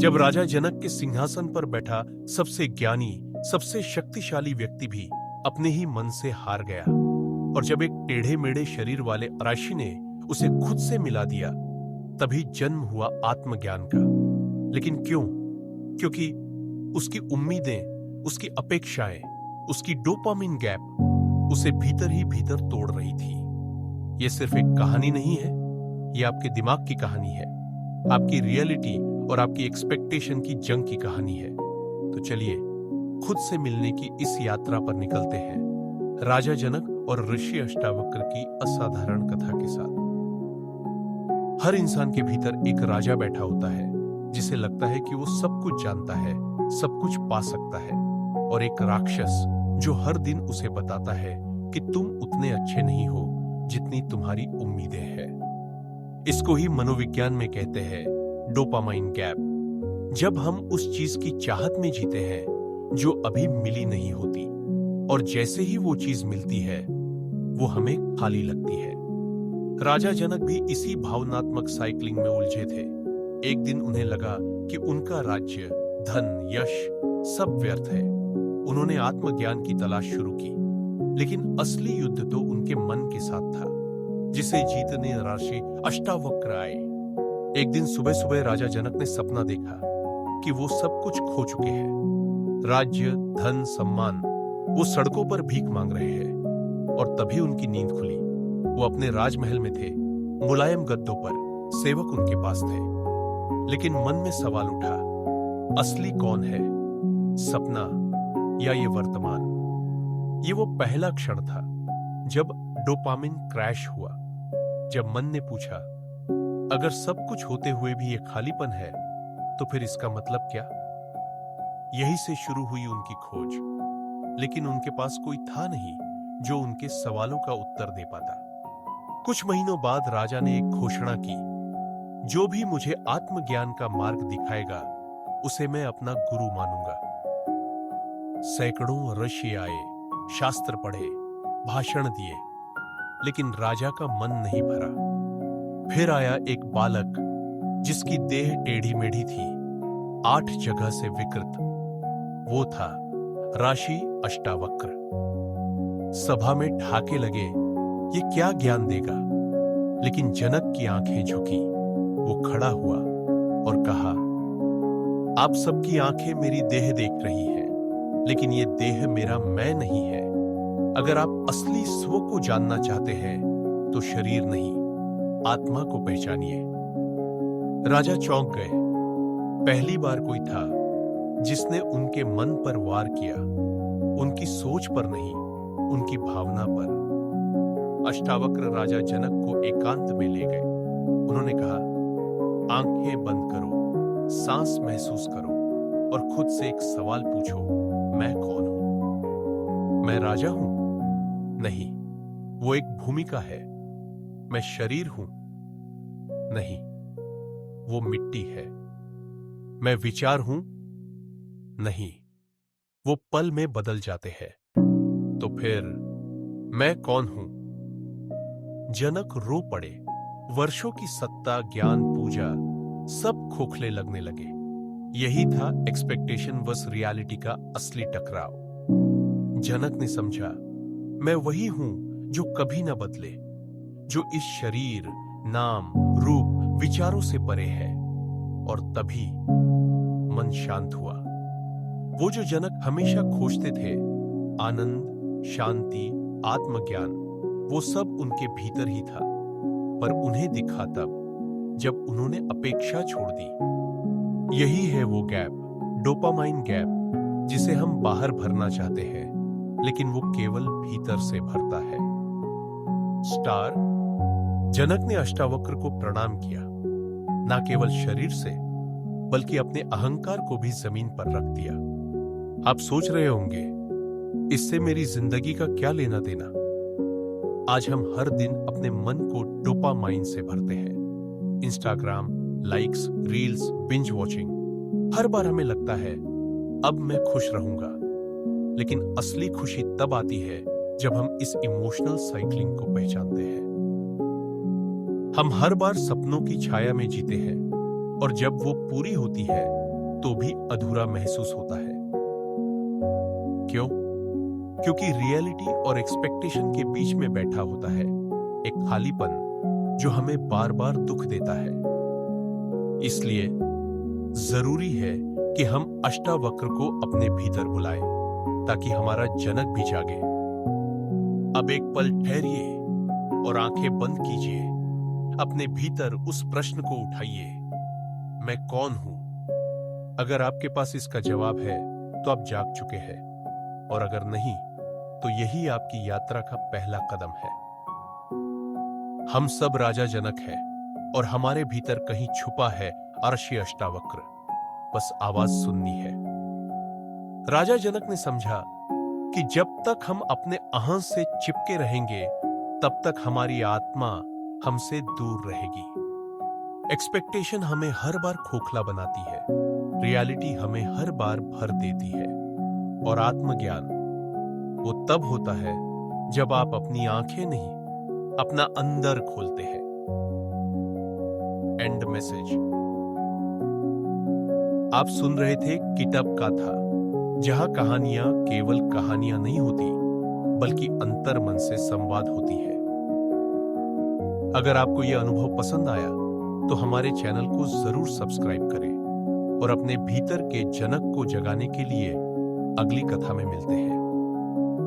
जब राजा जनक के सिंहासन पर बैठा सबसे ज्ञानी, सबसे शक्तिशाली व्यक्ति भी अपने ही मन से हार गया, और जब एक टेढ़े मेढ़े शरीर वाले अराशी ने उसे खुद से मिला दिया, तभी जन्म हुआ आत्मज्ञान का। लेकिन क्यों? क्योंकि उसकी उम्मीदें, उसकी अपेक्षाएं, उसकी डोपामिन गैप उसे भीतर ही भीतर तोड़ रही थी। यह सिर्फ एक कहानी नहीं है, यह आपके दिमाग की कहानी है, आपकी रियलिटी और आपकी एक्सपेक्टेशन की जंग की कहानी है। तो चलिए खुद से मिलने की इस यात्रा पर निकलते हैं, राजा जनक और ऋषि अष्टावक्र की असाधारण कथा के साथ। हर इंसान के भीतर एक राजा बैठा होता है, जिसे लगता है कि वो सब कुछ जानता है, सब कुछ पा सकता है, और एक राक्षस जो हर दिन उसे बताता है कि तुम उतने अच्छे नहीं हो जितनी तुम्हारी उम्मीदें हैं। इसको ही मनोविज्ञान में कहते हैं डोपामाइन गैप। जब हम उस चीज की चाहत में जीते हैं जो अभी मिली नहीं होती, और जैसे ही वो चीज मिलती है वो हमें खाली लगती है। राजा जनक भी इसी भावनात्मक साइकिलिंग में उलझे थे। एक दिन उन्हें लगा कि उनका राज्य, धन, यश सब व्यर्थ है। उन्होंने आत्मज्ञान की तलाश शुरू की, लेकिन असली युद्ध तो उनके मन के साथ था, जिसे जीतने ऋषि अष्टावक्र आए। एक दिन सुबह सुबह राजा जनक ने सपना देखा कि वो सब कुछ खो चुके हैं। राज्य, धन, सम्मान, वो सड़कों पर भीख मांग रहे हैं। और तभी उनकी नींद खुली। वो अपने राजमहल में थे, मुलायम गद्दों पर, सेवक उनके पास थे। लेकिन मन में सवाल उठा, असली कौन है, सपना या ये वर्तमान? ये वो पहला क्षण था जब डोपामिन क्रैश हुआ, जब मन ने पूछा, अगर सब कुछ होते हुए भी ये खालीपन है तो फिर इसका मतलब क्या? यही से शुरू हुई उनकी खोज, लेकिन उनके पास कोई था नहीं जो उनके सवालों का उत्तर दे पाता। कुछ महीनों बाद राजा ने एक घोषणा की, जो भी मुझे आत्मज्ञान का मार्ग दिखाएगा उसे मैं अपना गुरु मानूंगा। सैकड़ों ऋषि आए, शास्त्र पढ़े, भाषण दिए, लेकिन राजा का मन नहीं भरा। फिर आया एक बालक जिसकी देह टेढ़ी मेढ़ी थी, 8 जगह से विकृत। वो था ऋषि अष्टावक्र। सभा में ठाके लगे, ये क्या ज्ञान देगा? लेकिन जनक की आंखें झुकी। वो खड़ा हुआ और कहा, आप सबकी आंखें मेरी देह देख रही है, लेकिन ये देह मेरा मैं नहीं है। अगर आप असली स्व को जानना चाहते हैं तो शरीर नहीं, आत्मा को पहचानिए। राजा चौंक गए। पहली बार कोई था जिसने उनके मन पर वार किया, उनकी सोच पर नहीं, उनकी भावना पर। अष्टावक्र राजा जनक को एकांत में ले गए। उन्होंने कहा, आंखें बंद करो, सांस महसूस करो और खुद से एक सवाल पूछो, मैं कौन हूं? मैं राजा हूं? नहीं, वो एक भूमिका है। मैं शरीर हूं? नहीं, वो मिट्टी है। मैं विचार हूं? नहीं, वो पल में बदल जाते हैं। तो फिर मैं कौन हूं? जनक रो पड़े। वर्षों की सत्ता, ज्ञान, पूजा सब खोखले लगने लगे। यही था एक्सपेक्टेशन वर्स रियलिटी का असली टकराव। जनक ने समझा, मैं वही हूं जो कभी न बदले, जो इस शरीर, नाम, रूप, विचारों से परे है। और तभी मन शांत हुआ। वो जो जनक हमेशा खोजते थे, आनंद, शांति, आत्मज्ञान, वो सब उनके भीतर ही था। पर उन्हें दिखा तब जब उन्होंने अपेक्षा छोड़ दी। यही है वो गैप, डोपामाइन गैप, जिसे हम बाहर भरना चाहते हैं, लेकिन वो केवल भीतर से भरता है। स्टार। जनक ने अष्टावक्र को प्रणाम किया, ना केवल शरीर से बल्कि अपने अहंकार को भी जमीन पर रख दिया। आप सोच रहे होंगे, इससे मेरी जिंदगी का क्या लेना देना? आज हम हर दिन अपने मन को डोपामाइन से भरते हैं। Instagram, likes, reels, binge watching. हर बार हमें लगता है अब मैं खुश रहूंगा, लेकिन असली खुशी तब आती है जब हम इस इमोशनल साइकिलिंग को पहचानते हैं। हम हर बार सपनों की छाया में जीते हैं, और जब वो पूरी होती है तो भी अधूरा महसूस होता है। क्यों? क्योंकि रियलिटी और एक्सपेक्टेशन के बीच में बैठा होता है एक खालीपन जो हमें बार बार दुख देता है। इसलिए जरूरी है कि हम अष्टावक्र को अपने भीतर बुलाएं ताकि हमारा जनक भी जागे। अब एक पल ठहरिए और आंखें बंद कीजिए। अपने भीतर उस प्रश्न को उठाइए, मैं कौन हूं? अगर आपके पास इसका जवाब है तो आप जाग चुके हैं, और अगर नहीं तो यही आपकी यात्रा का पहला कदम है। हम सब राजा जनक हैं और हमारे भीतर कहीं छुपा है अर्शी अष्टावक्र। बस आवाज सुननी है। राजा जनक ने समझा कि जब तक हम अपने अहं से चिपके रहेंगे तब तक हमारी आत्मा हमसे दूर रहेगी। एक्सपेक्टेशन हमें हर बार खोखला बनाती है, रियलिटी हमें हर बार भर देती है, और आत्मज्ञान वो तब होता है जब आप अपनी आंखें नहीं, अपना अंदर खोलते हैं। And message. आप सुन रहे थे किताब कथा, जहां कहानियां केवल कहानियां नहीं होती बल्कि अंतर मन से संवाद होती है। अगर आपको यह अनुभव पसंद आया तो हमारे चैनल को जरूर सब्सक्राइब करें और अपने भीतर के जनक को जगाने के लिए अगली कथा में मिलते हैं।